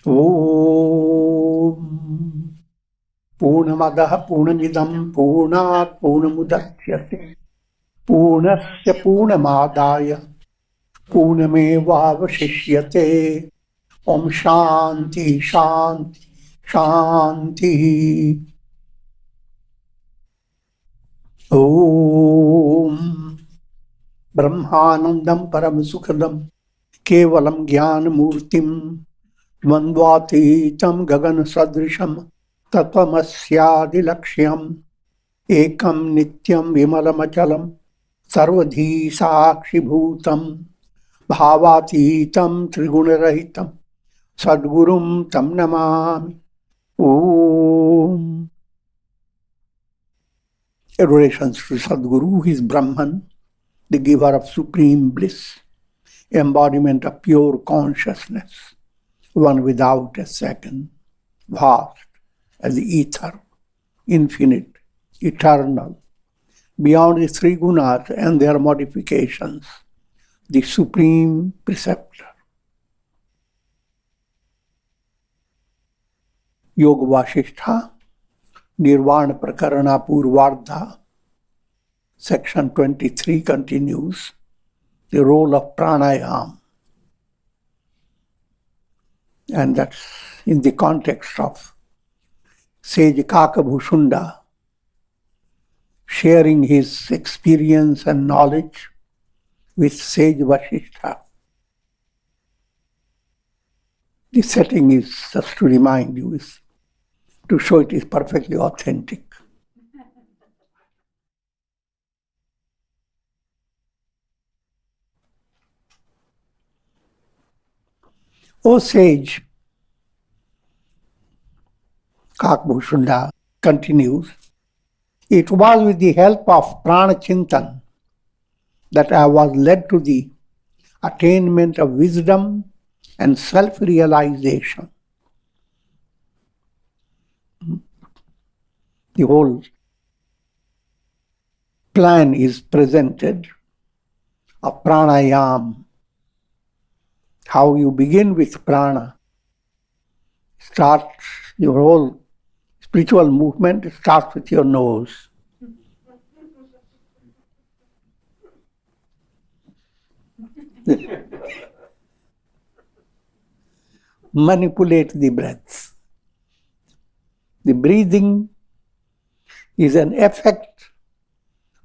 Om Purnamadaha Purnamidam Purnat Purnamudachyate Purnasya Purnamadaya Purnamevavashishyate. Om Shanti Shanti Shanti. Om Brahmanandam Paramasukhadam Kevalam Jnanamurtim Dvandvatītam Gagana Sadrisham Tattvamasyādilakshyam Ekam Nityam Vimalamachalam Sarvadhi Sakshi Bhutam Bhavatītam Trigunarahitam Sadgurum Tam Namami. Om. Adorations to Sadguru, who is Brahman, the giver of supreme bliss, embodiment of pure consciousness, one without a second, vast as the ether, infinite, eternal, beyond the three gunas and their modifications, the supreme preceptor. Yoga Vasishtha, Nirvana Prakarana Purvardha, section 23 continues, the role of pranayama. And that's in the context of sage Kakabhushunda sharing his experience and knowledge with sage Vasishtha. The setting is, just to remind you, is to show it is perfectly authentic. O sage, Kakabhushunda continues, it was with the help of Prana Chintan that I was led to the attainment of wisdom and self-realization. The whole plan is presented of pranayama. How you begin with prana, starts your whole spiritual movement starts with your nose. Manipulate the breath. The breathing is an effect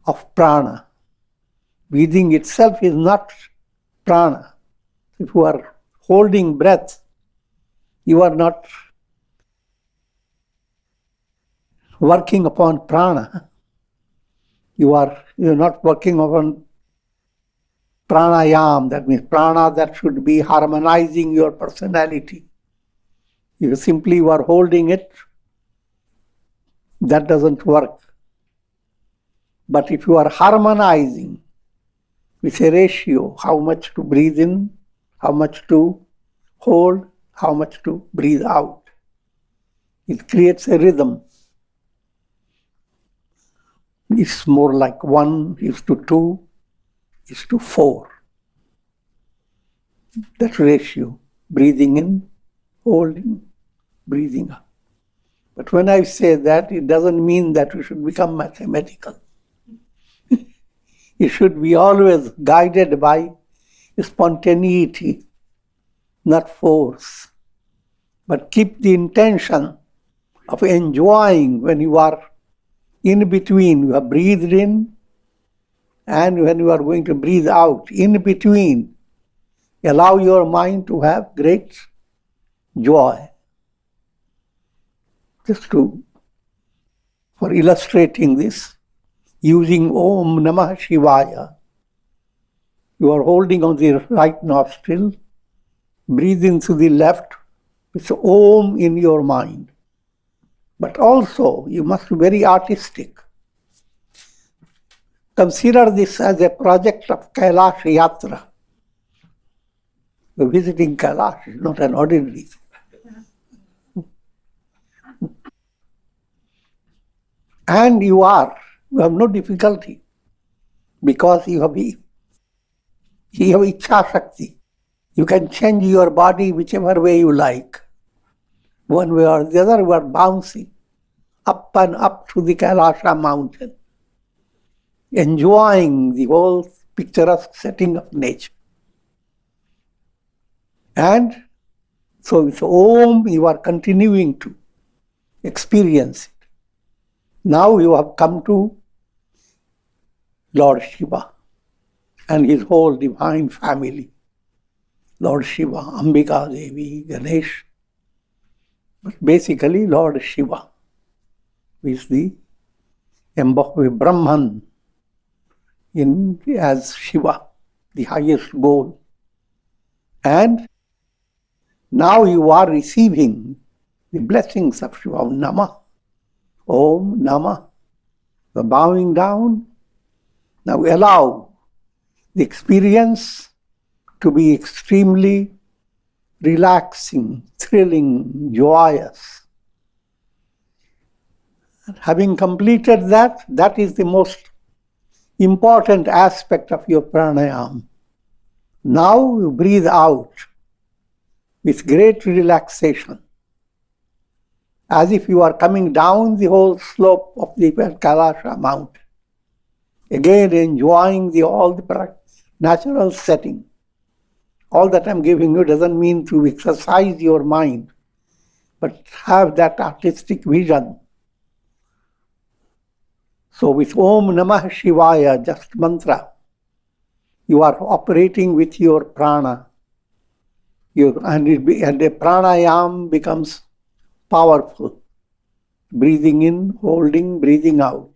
of prana. Breathing itself is not prana. If you are holding breath, you are not working upon prana. You are not working upon pranayama. That means prana that should be harmonizing your personality. You simply are holding it, that doesn't work. But if you are harmonizing with a ratio, how much to breathe in, how much to hold, how much to breathe out, it creates a rhythm. It's more like 1:2:4. That ratio, breathing in, holding, breathing out. But when I say that, it doesn't mean that we should become mathematical. It should be always guided by spontaneity, not force. But keep the intention of enjoying when you are in between. You have breathed in, and when you are going to breathe out, in between, allow your mind to have great joy. Just for illustrating this, using Om Namah Shivaya, you are holding on the right nostril, breathe in through the left with Om in your mind. But also, you must be very artistic. Consider this as a project of Kailash Yatra. You're visiting Kailash, it's not an ordinary thing. And you have no difficulty because you have Ichha Shakti. You can change your body whichever way you like. one way or the other, we are bouncing up and up to the Kailasha mountain, enjoying the whole picturesque setting of nature. And so with Om, you are continuing to experience it. Now you have come to Lord Shiva and his whole divine family. Lord Shiva, Ambika Devi, Ganesh, but basically Lord Shiva is the embodied Brahman as Shiva, the highest goal. And now you are receiving the blessings of Shiva. Namah, Om Namah. You are bowing down. Now allow the experience to be extremely relaxing, thrilling, joyous. And having completed that, that is the most important aspect of your pranayama. Now you breathe out with great relaxation, as if you are coming down the whole slope of the Kailasha mountain. Again, enjoying all the natural setting. All that I'm giving you doesn't mean to exercise your mind, but have that artistic vision. So with Om Namah Shivaya, just mantra, you are operating with your prana. And the pranayam becomes powerful. Breathing in, holding, breathing out.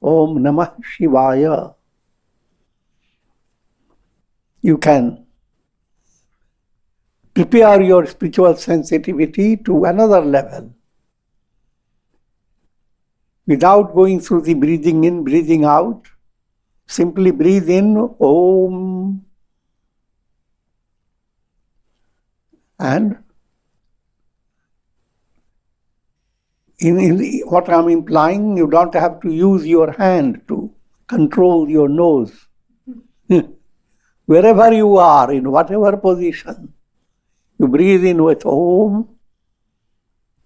Om Namah Shivaya. You can prepare your spiritual sensitivity to another level without going through the breathing in, breathing out. Simply breathe in, Om, and in what I'm implying, you don't have to use your hand to control your nose. Wherever you are, in whatever position, you breathe in with Om,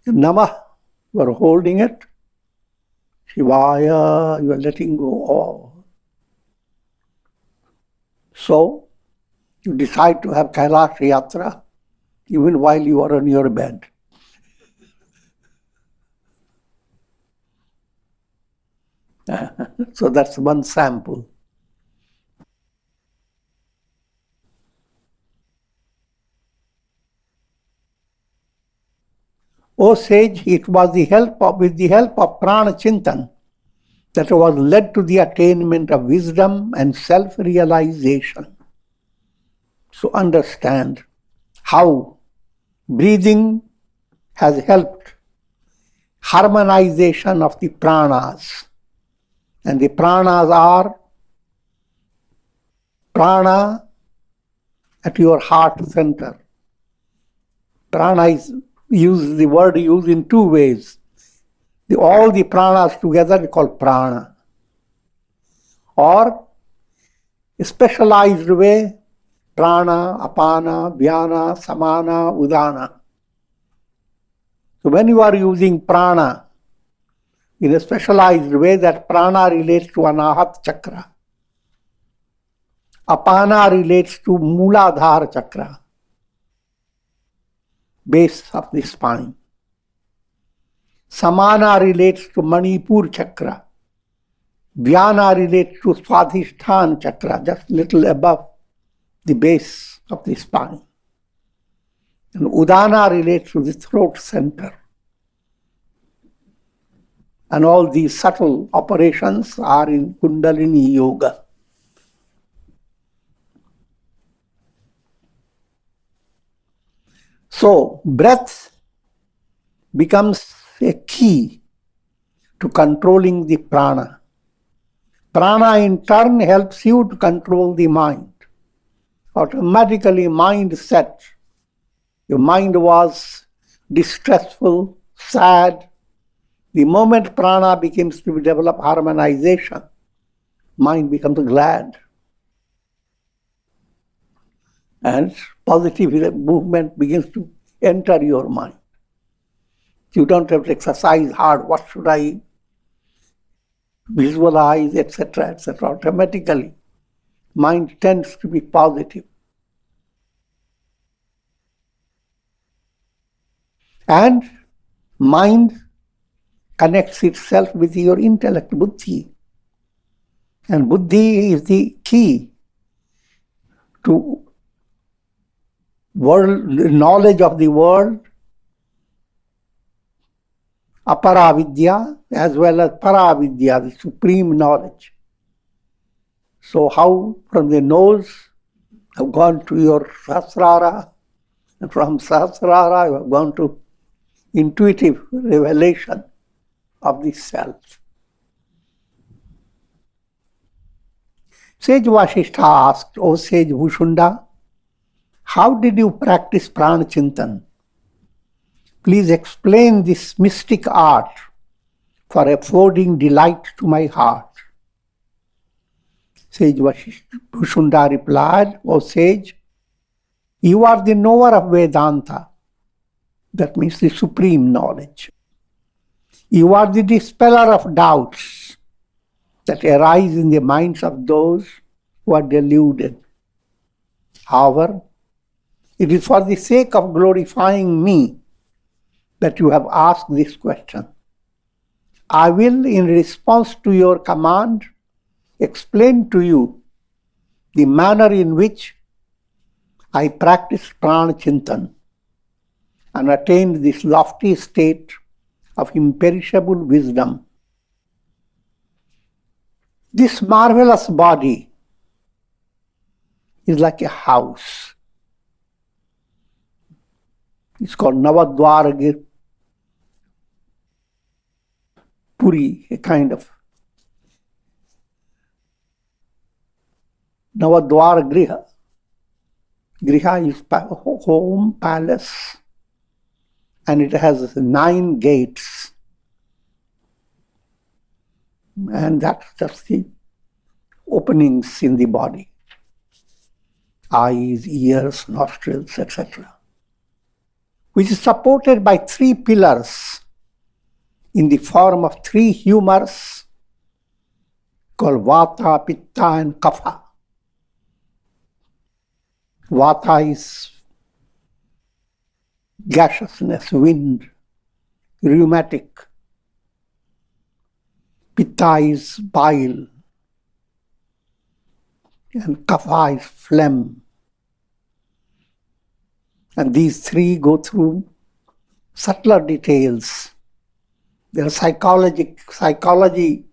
Namah, you are holding it, Shivaya, you are letting go of. So, you decide to have Kailash Yatra even while you are on your bed. So that's one sample. O sage, it was with the help of Prana Chintan that was led to the attainment of wisdom and self-realization. So understand how breathing has helped harmonization of the pranas. And the pranas are prana at your heart center. Prana is the word used in two ways. All the pranas together are called prana. Or a specialized way, prana, apana, vyana, samana, udana. So when you are using prana in a specialized way, that prana relates to anahat chakra. Apana relates to Mooladhara chakra, base of the spine. Samana relates to Manipur chakra. Vyana relates to Swadhisthana chakra, just little above the base of the spine. And Udana relates to the throat center. And all these subtle operations are in Kundalini Yoga. So, breath becomes a key to controlling the prana. Prana in turn helps you to control the mind. Automatically mind set. Your mind was distressful, sad. The moment prana begins to develop harmonization, mind becomes glad. And positive movement begins to enter your mind. You don't have to exercise hard. What should I visualize, etc., etc. Automatically, mind tends to be positive. And mind connects itself with your intellect, buddhi. And buddhi is the key to knowledge of the world, aparavidya, as well as paravidya, the supreme knowledge. So how from the nose have gone to your sahasrara, and from sahasrara you have gone to intuitive revelation of the self. Sage Vasishtha asked, O sage Bhushunda, how did you practice prana chintan? Please explain this mystic art for affording delight to my heart. Sage Bhushunda replied, O sage, you are the knower of Vedanta. That means the supreme knowledge. You are the dispeller of doubts that arise in the minds of those who are deluded. However, it is for the sake of glorifying me that you have asked this question. I will, in response to your command, explain to you the manner in which I practiced prana chintan and attained this lofty state of imperishable wisdom. This marvelous body is like a house. It's called Navadwara Puri, a kind of Navadwara Griha. Griha is home, palace, and it has 9 gates. And that's just the openings in the body. Eyes, ears, nostrils, etc. Which is supported by 3 pillars in the form of 3 humors called Vata, Pitta and Kapha. Vata is gaseousness, wind, rheumatic. Pitta is bile, and Kapha is phlegm. And these 3 go through subtler details. There are psychology,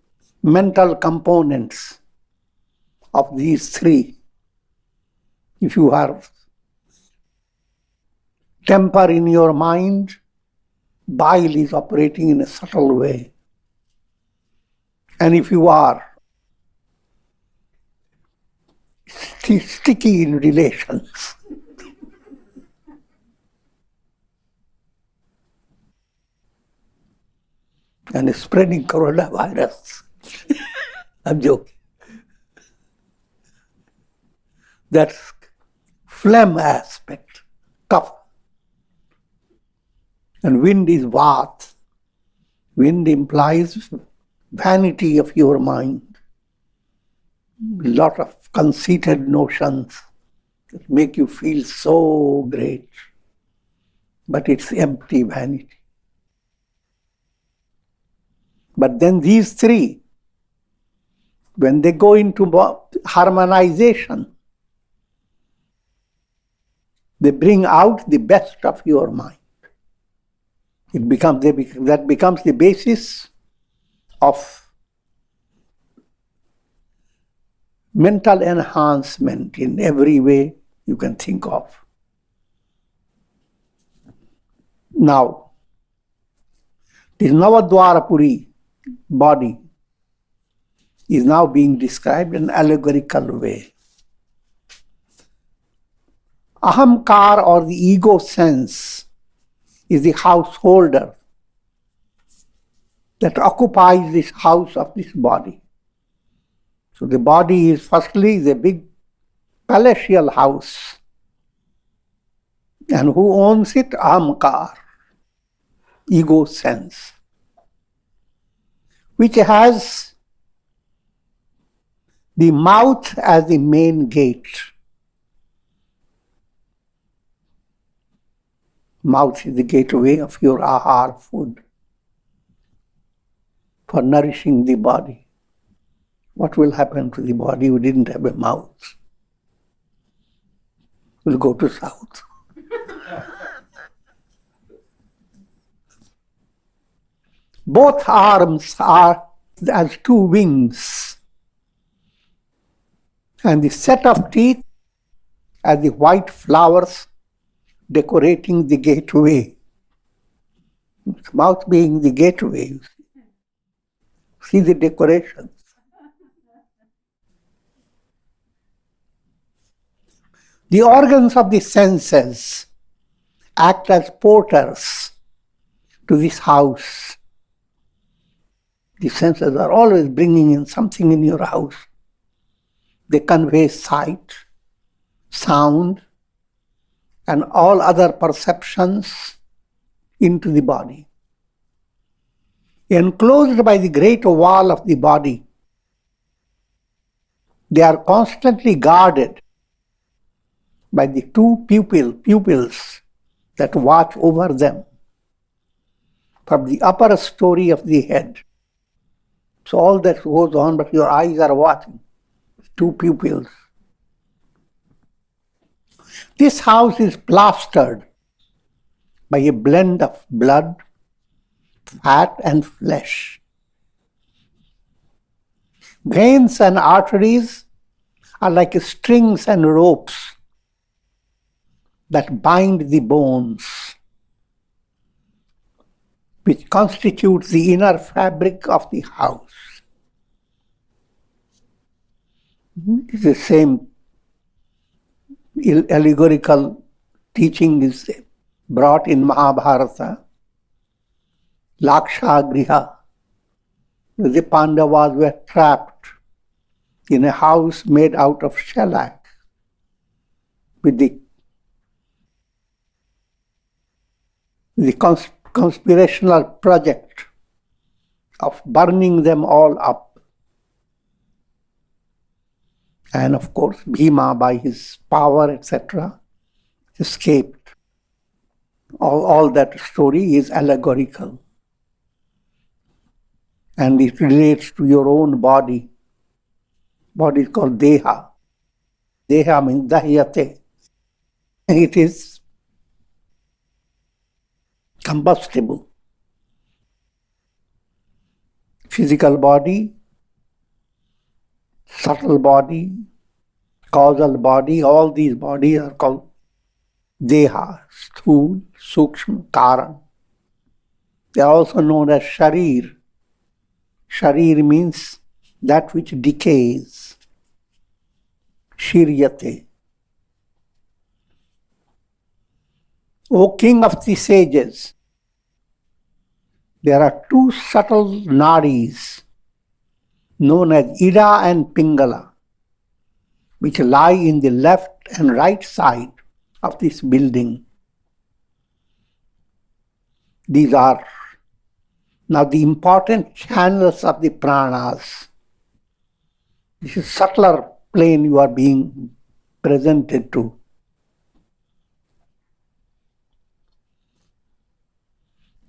mental components of these 3. If you have temper in your mind, bile is operating in a subtle way. And if you are sticky in relations, and spreading coronavirus, I'm joking. That's phlegm aspect, kapha. And wind is vat. Wind implies vanity of your mind. A lot of conceited notions that make you feel so great. But it's empty vanity. But then these 3, when they go into harmonization, they bring out the best of your mind. That becomes the basis of mental enhancement in every way you can think of. Now, this Navadwarapuri body is now being described in an allegorical way. Ahamkar, or the ego sense, is the householder that occupies this house of this body. So the body is firstly the big palatial house. And who owns it? Ahamkar. ego sense, which has the mouth as the main gate. Mouth is the gateway of your ahar food for nourishing the body. What will happen to the body who didn't have a mouth? Will go to south. Both arms are as two wings, and the set of teeth as the white flowers decorating the gateway. Mouth being the gateway. See the decorations. The organs of the senses act as porters to this house. The senses are always bringing in something in your house. They convey sight, sound, and all other perceptions into the body. Enclosed by the great wall of the body, they are constantly guarded by the two pupils that watch over them from the upper story of the head. So all that goes on, but your eyes are watching. Two pupils. This house is plastered by a blend of blood, fat, and flesh. Veins and arteries are like strings and ropes that bind the bones, which constitutes the inner fabric of the house. It's the same allegorical teaching is brought in Mahabharata. Laksha Griha. The Pandavas were trapped in a house made out of shellac with the conspirational project of burning them all up. And of course, Bhima, by his power, etc., escaped. All that story is allegorical. And it relates to your own body. Body is called Deha. Deha means Dahyate. It is combustible. Physical body, subtle body, causal body, all these bodies are called Deha, Sthul, Sukshma, Karan. They are also known as Sharir. Sharir means that which decays. Shiryate. O king of the sages, there are two subtle nadis known as Ida and Pingala, which lie in the left and right side of this building. These are now the important channels of the pranas. This is subtler plane you are being presented to.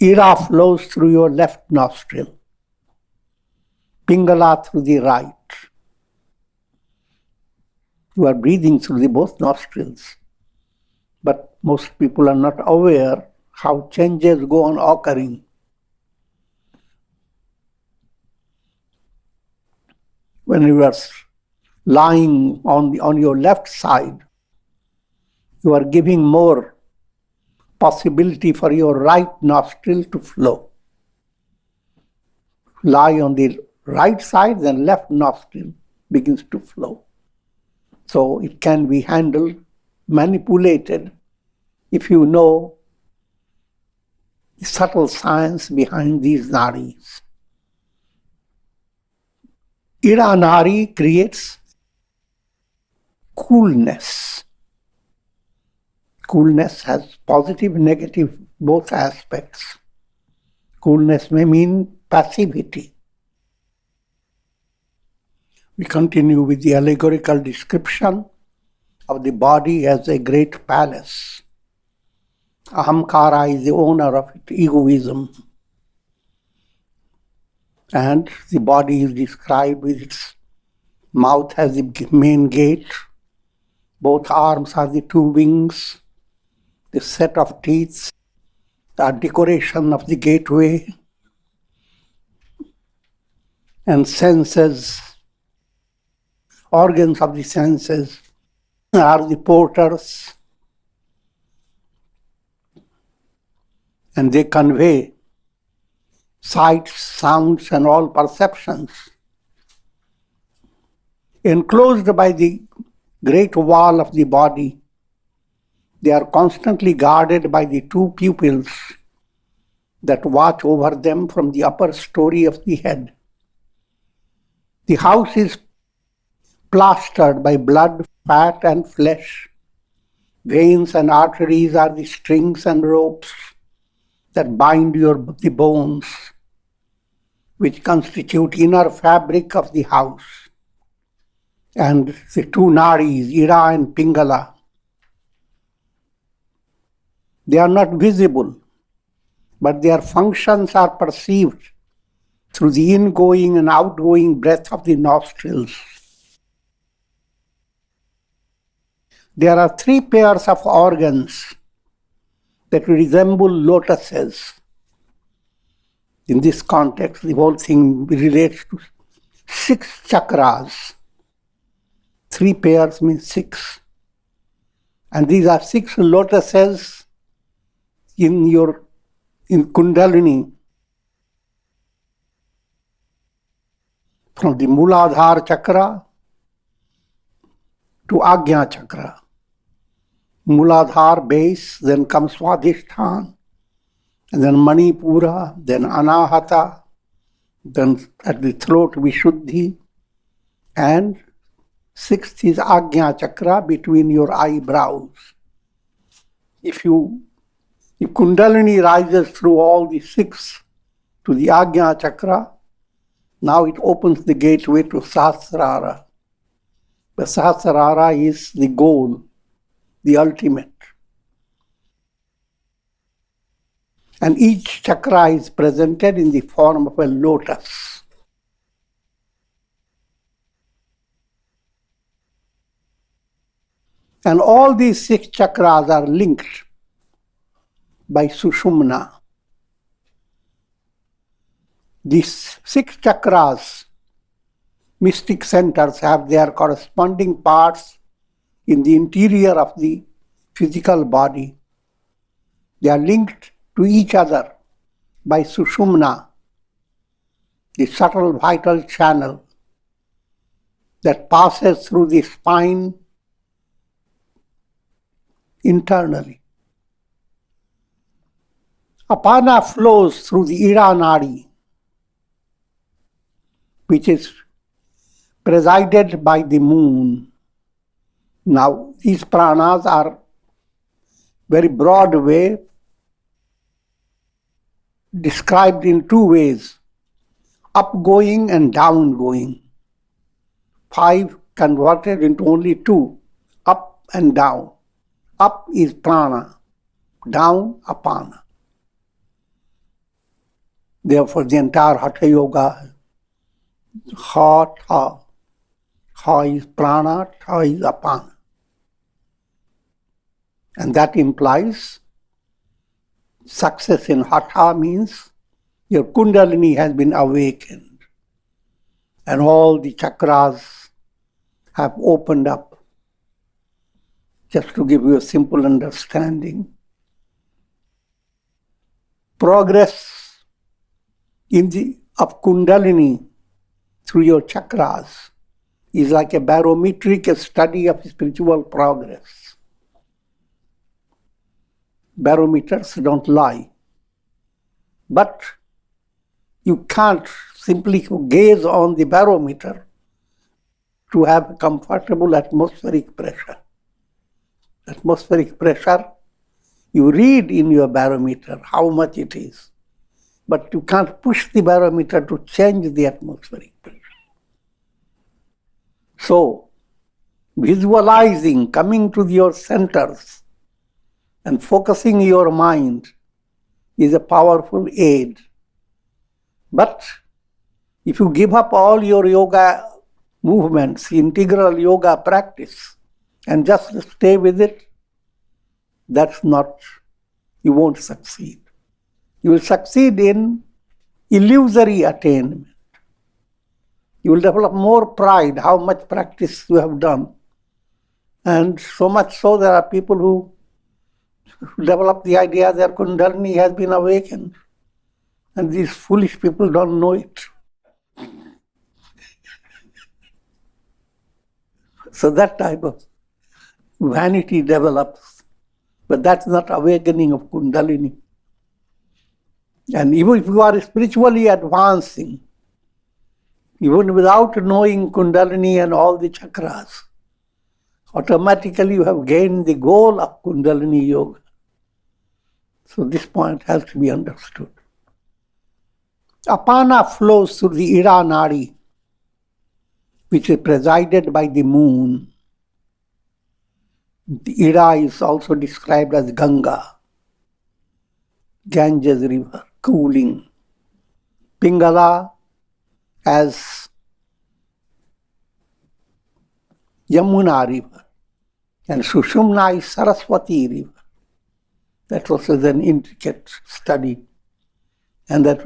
Ira flows through your left nostril, Pingala through the right. You are breathing through the both nostrils. But most people are not aware how changes go on occurring. When you are lying on your left side, you are giving more possibility for your right nostril to flow. Lie on the right side, then left nostril begins to flow. So it can be handled, manipulated, if you know the subtle science behind these nadis. Ida Nari creates coolness. Coolness has positive, negative, both aspects. Coolness may mean passivity. We continue with the allegorical description of the body as a great palace. Ahamkara is the owner of it, egoism. And the body is described with its mouth as the main gate, both arms are the two wings, the set of teeth, the decoration of the gateway, and senses, organs of the senses are the porters, and they convey sights, sounds, and all perceptions. Enclosed by the great wall of the body, they are constantly guarded by the two pupils that watch over them from the upper story of the head. The house is plastered by blood, fat, and flesh. Veins and arteries are the strings and ropes that bind the bones, which constitute inner fabric of the house. And the two nadis, Ida and Pingala, they are not visible, but their functions are perceived through the ingoing and outgoing breath of the nostrils. There are three pairs of organs that resemble lotuses. In this context, the whole thing relates to 6 chakras. 3 pairs means 6. And these are 6 lotuses in Kundalini. From the Muladhara chakra to Agnya chakra. Muladhara base, then comes Swadhisthana, and then Manipura, then Anahata, then at the throat Vishuddhi, and 6th is Agnya chakra between your eyebrows. If Kundalini rises through all the 6 to the Agnya chakra, now it opens the gateway to Sahasrara. The Sahasrara is the goal, the ultimate. And each chakra is presented in the form of a lotus. And all these 6 chakras are linked by Sushumna. These 6 chakras, mystic centers, have their corresponding parts in the interior of the physical body. They are linked to each other by Sushumna, the subtle vital channel that passes through the spine internally. Apana flows through the Ida Nadi, which is presided by the moon. Now, these pranas are very broad way described in 2 ways, upgoing and downgoing. 5 converted into only 2, up and down. Up is prana, down apana. Therefore, the entire Hatha Yoga, Ha, Tha. Ha is prana, Tha is apana. And that implies success in Hatha means your Kundalini has been awakened and all the chakras have opened up. Just to give you a simple understanding, progress of Kundalini through your chakras is like a barometric study of spiritual progress. Barometers don't lie. But you can't simply gaze on the barometer to have a comfortable atmospheric pressure. Atmospheric pressure, you read in your barometer how much it is. but you can't push the barometer to change the atmospheric pressure. So, visualizing, coming to your centers and focusing your mind is a powerful aid. But if you give up all your yoga movements, integral yoga practice, and just stay with it, that's not, you won't succeed. You will succeed in illusory attainment. You will develop more pride, how much practice you have done. And so much so there are people who develop the idea their Kundalini has been awakened. And these foolish people don't know it. So that type of vanity develops. But that's not awakening of Kundalini. And even if you are spiritually advancing, even without knowing Kundalini and all the chakras, automatically you have gained the goal of Kundalini Yoga. So this point has to be understood. Apana flows through the Ida Nadi, which is presided by the moon. The Ida is also described as Ganga, Ganges river, cooling. Pingala as Yamuna river. And Sushumna is Saraswati river. That was an intricate study. And that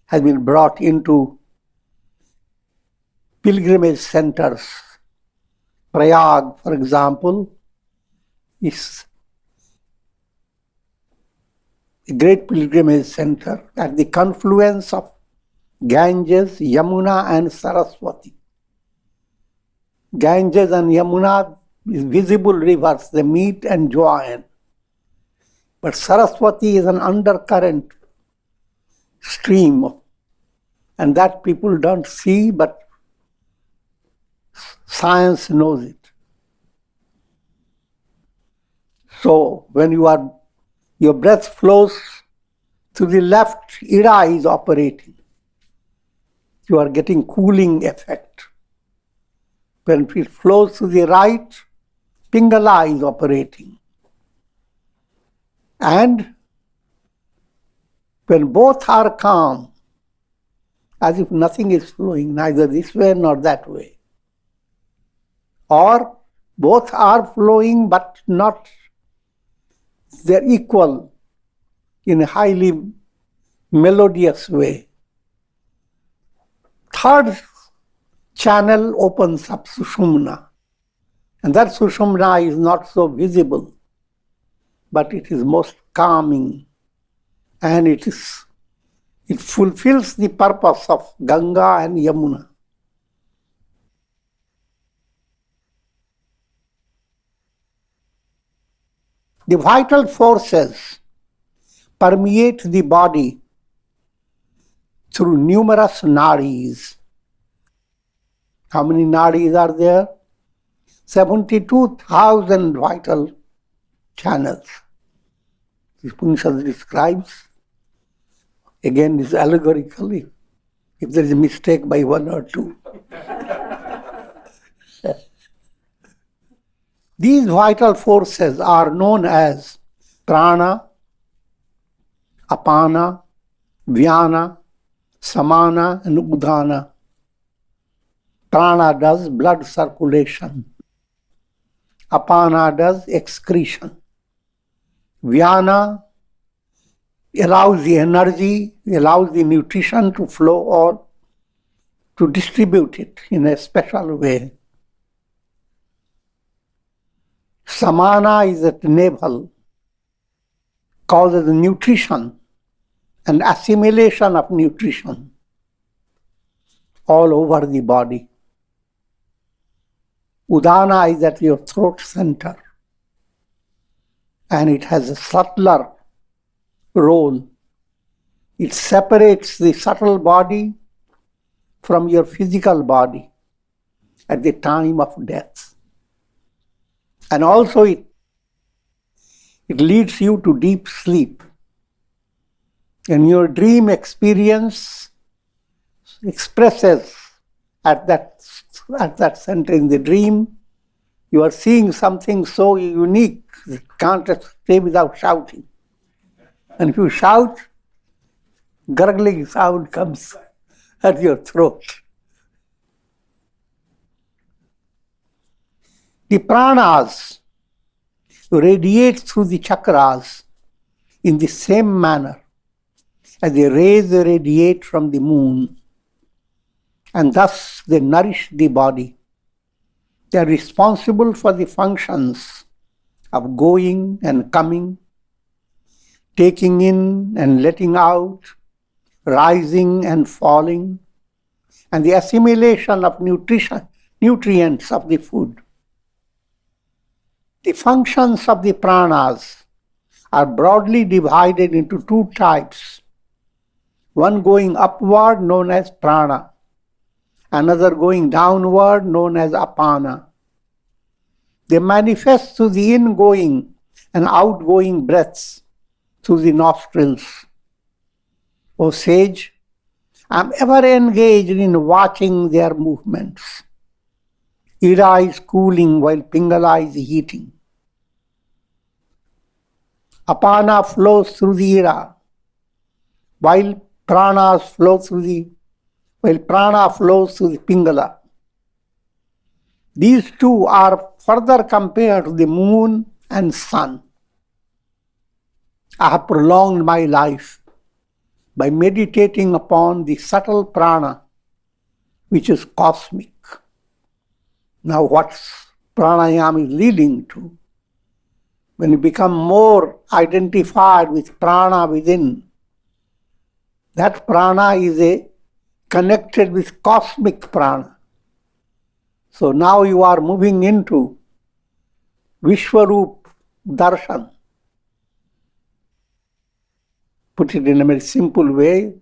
has been brought into pilgrimage centers. Prayag, for example, is a great pilgrimage center at the confluence of Ganges, Yamuna and Saraswati. Ganges and Yamuna is visible rivers, they meet and join. But Saraswati is an undercurrent stream, and that people don't see, but science knows it. So when your breath flows to the left, Ida is operating. You are getting cooling effect. When it flows to the right, Pingala is operating. And when both are calm, as if nothing is flowing, neither this way nor that way, or both are flowing but not, they're equal in a highly melodious way. Third channel opens up, Sushumna. And that Sushumna is not so visible, but it is most calming. And it fulfills the purpose of Ganga and Yamuna. The vital forces permeate the body through numerous nadis. How many nadis are there? 72,000 vital channels. This Upanishad describes, again this allegorically, if there is a mistake by one or two. These vital forces are known as prana, apana, vyana, samana and udana. Prana does blood circulation. Apana does excretion. Vyana allows the energy, allows the nutrition to flow or to distribute it in a special way. Samana is at the navel, causes nutrition and assimilation of nutrition all over the body. Udana is at your throat center, and it has a subtler role. It separates the subtle body from your physical body at the time of death. And also it leads you to deep sleep. And your dream experience expresses at that center in the dream, you are seeing something so unique, you can't stay without shouting. And if you shout, gurgling sound comes at your throat. The pranas radiate through the chakras in the same manner as the rays radiate from the moon, and thus they nourish the body. They are responsible for the functions of going and coming, taking in and letting out, rising and falling, and the assimilation of nutrients of the food. The functions of the pranas are broadly divided into two types. One going upward, known as prana, another going downward, known as apana. They manifest through the ingoing and outgoing breaths through the nostrils. O sage, I am ever engaged in watching their movements. Ida is cooling while Pingala is heating. Apana flows through the Ida, while prana flows through the Pingala. These two are further compared to the moon and sun. I have prolonged my life by meditating upon the subtle prana, which is cosmic. Now what pranayama is leading to, when you become more identified with prana within, that prana is connected with cosmic prana. So now you are moving into Vishwarup Darshan. Put it in a very simple way.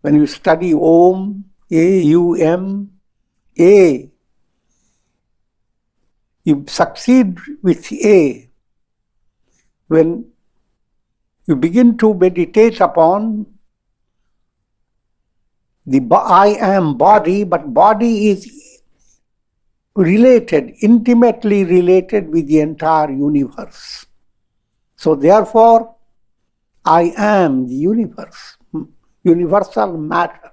When you study Om, A-U-M, A, you succeed with A. When you begin to meditate upon the I am body, but body is related, intimately related with the entire universe. So therefore, I am the universe, universal matter.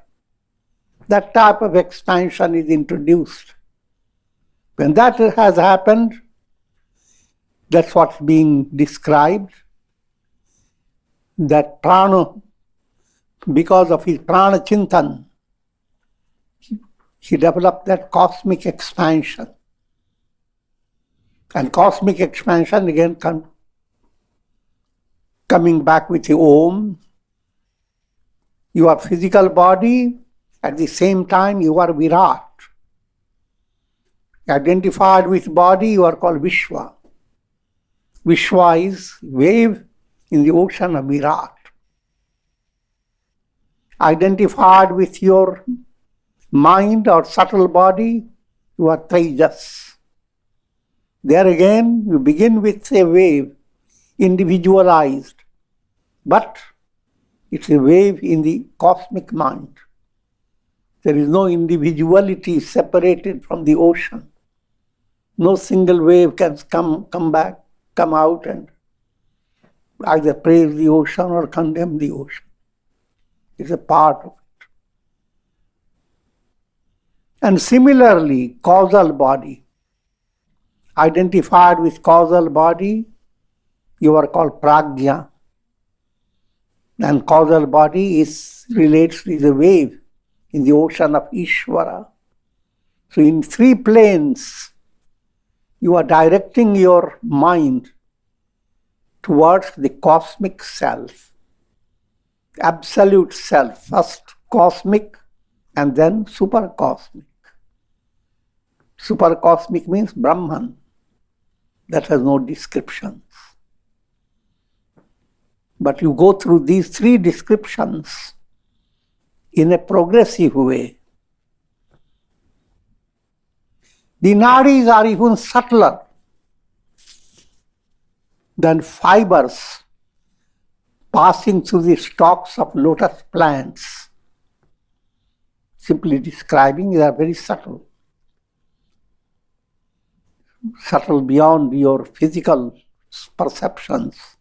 That type of expansion is introduced. When that has happened, that's what's being described, that prana, because of his prana chintan, he developed that cosmic expansion. And cosmic expansion again coming back with the Om. Your physical body, at the same time you are Virat. Identified with body, you are called Vishwa. Vishwa is wave in the ocean of Virat. Identified with your mind or subtle body, you are Tejas. There again, you begin with a wave, individualized, but it's a wave in the cosmic mind. There is no individuality separated from the ocean. No single wave can come out and either praise the ocean or condemn the ocean. It's a part of it. And similarly, causal body. Identified with causal body, you are called prajna. And causal body relates to the wave in the ocean of Ishvara. So in three planes, you are directing your mind towards the cosmic self, absolute self, first cosmic and then supercosmic. Supercosmic means Brahman, that has no descriptions. But you go through these three descriptions in a progressive way. The nadis are even subtler than fibers passing through the stalks of lotus plants. Simply describing, they are very subtle. Subtle beyond your physical perceptions.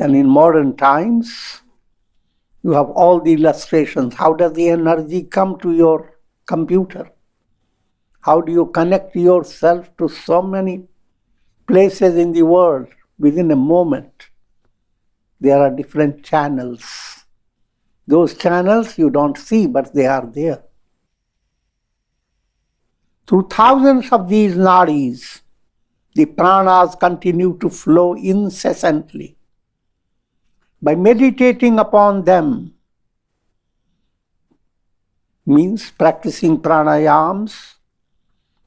And in modern times, you have all the illustrations. How does the energy come to your computer? How do you connect yourself to so many places in the world within a moment? There are different channels. Those channels you don't see, but they are there. Through thousands of these nadis, the pranas continue to flow incessantly. By meditating upon them, means practicing pranayams,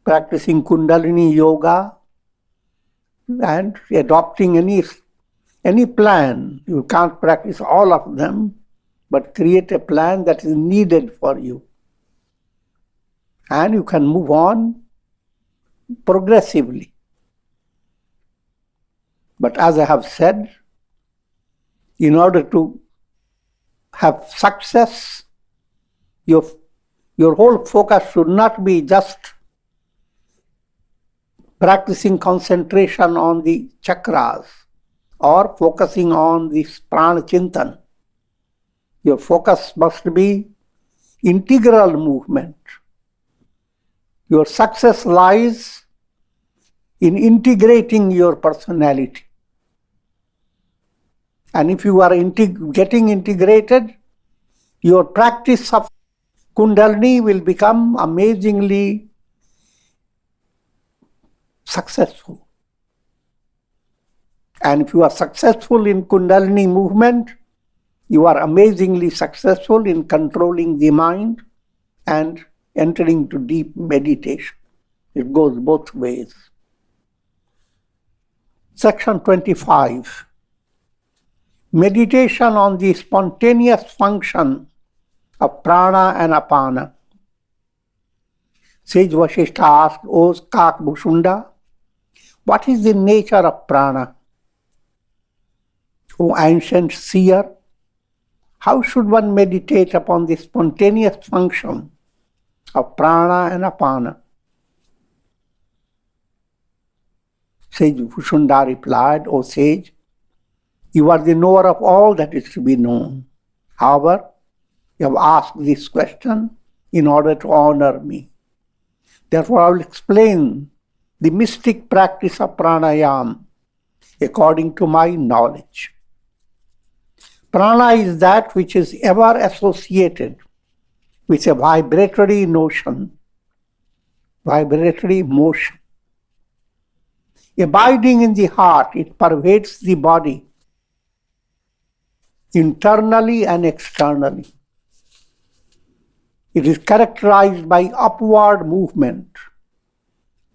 practicing Kundalini yoga, and adopting any plan. You can't practice all of them, but create a plan that is needed for you. And you can move on progressively. But as I have said, in order to have success, your whole focus should not be just practicing concentration on the chakras or focusing on the prana chintan. Your focus must be integral movement. Your success lies in integrating your personality. And if you are getting integrated, your practice of Kundalini will become amazingly successful. And if you are successful in Kundalini movement, you are amazingly successful in controlling the mind and entering into deep meditation. It goes both ways. Section 25. Meditation on the spontaneous function of prana and apana. Sage Vasishtha asked, O Kakbhushunda, what is the nature of prana? O ancient seer, how should one meditate upon the spontaneous function of prana and apana? Sage Bhushunda replied, O sage, you are the knower of all that is to be known. However, you have asked this question in order to honor me. Therefore, I will explain the mystic practice of pranayam according to my knowledge. Prana is that which is ever associated with a vibratory motion. Abiding in the heart, it pervades the body internally and externally. It is characterized by upward movement.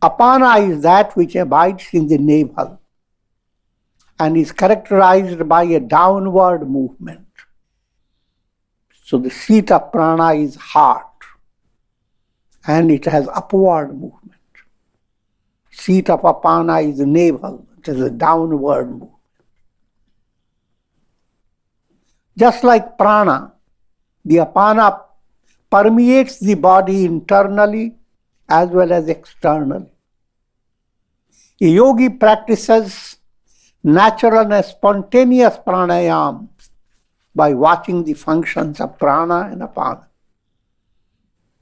Apana is that which abides in the navel and is characterized by a downward movement. So the seat of prana is heart and it has upward movement. Seat of apana is the navel, it is a downward movement. Just like prana, the apana permeates the body internally as well as externally. A yogi practices natural and spontaneous pranayam by watching the functions of prana and apana.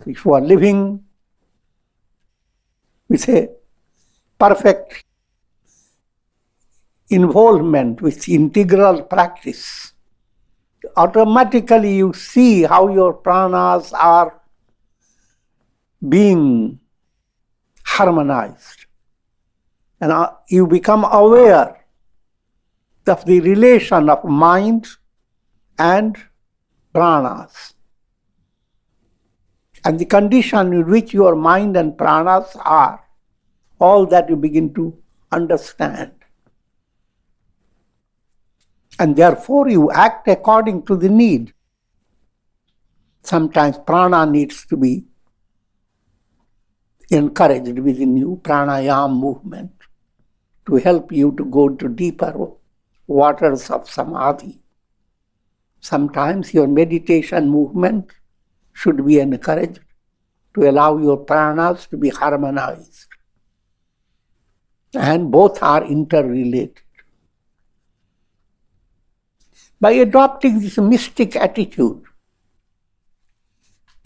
If you are living with a perfect involvement with integral practice, automatically you see how your pranas are being harmonized. And you become aware of the relation of mind and pranas. And the condition in which your mind and pranas are, all that you begin to understand. And therefore you act according to the need. Sometimes prana needs to be encouraged within you, pranayam movement, to help you to go to deeper waters of samadhi. Sometimes your meditation movement should be encouraged to allow your pranas to be harmonized. And both are interrelated. By adopting this mystic attitude,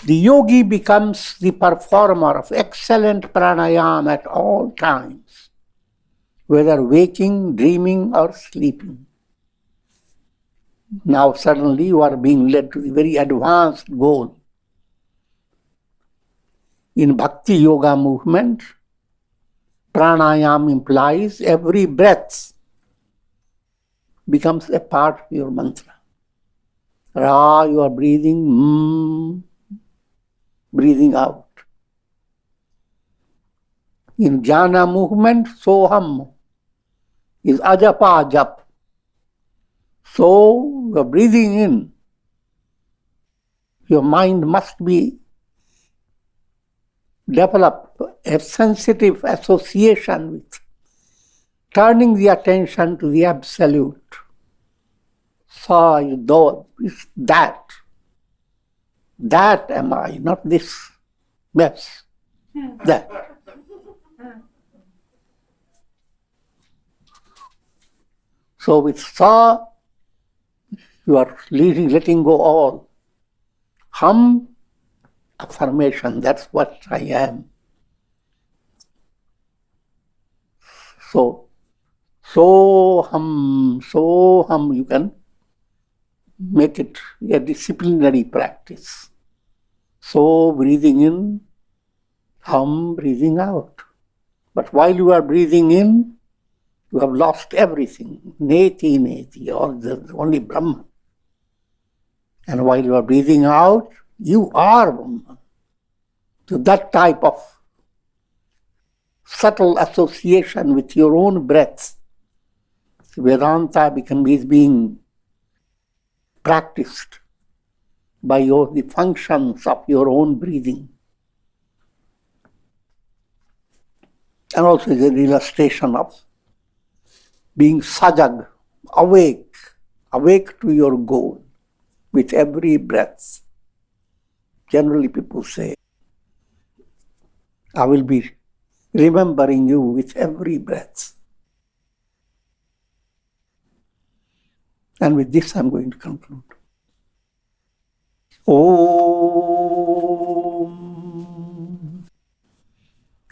the yogi becomes the performer of excellent pranayama at all times, whether waking, dreaming, or sleeping. Now suddenly you are being led to the very advanced goal. In Bhakti Yoga movement, pranayama implies every breath becomes a part of your mantra. Ra, you are breathing, breathing out. In jnana movement, soham is ajapa jap. So, you are breathing in. Your mind must be develop a sensitive association with turning the attention to the absolute. Sa is that. That am I, not this mess. That. So with sa, you are letting go all. Hum, affirmation, that's what I am. So hum, you can make it a disciplinary practice. So breathing in, hum, breathing out. But while you are breathing in, you have lost everything. Neti, or there's only Brahman. And while you are breathing out, you are Brahman. So that type of subtle association with your own breath, Vedanta is being practiced by the functions of your own breathing. And also is an illustration of being sajag, awake to your goal with every breath. Generally people say, I will be remembering you with every breath. And with this I'm going to conclude. Om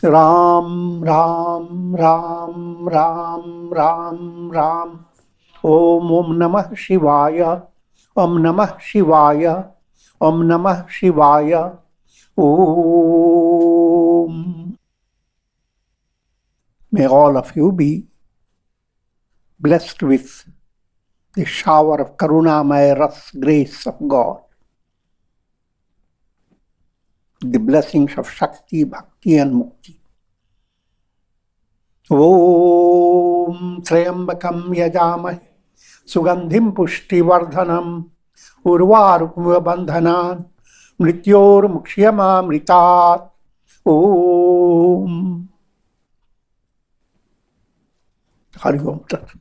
Ram Ram Ram Ram Ram Ram Om Namah Shivaya Om Namah Shivaya Om Namah Shivaya Om. May all of you be blessed with the shower of Karunamaya Ras, grace of God, the blessings of Shakti, Bhakti and Mukti. Om Trayambakam Yajamahe Sugandhim Pushti Vardhanam Urvarukum Bandhanan Mrityor Mukshiyama Mritat. Om Hari Om Tat.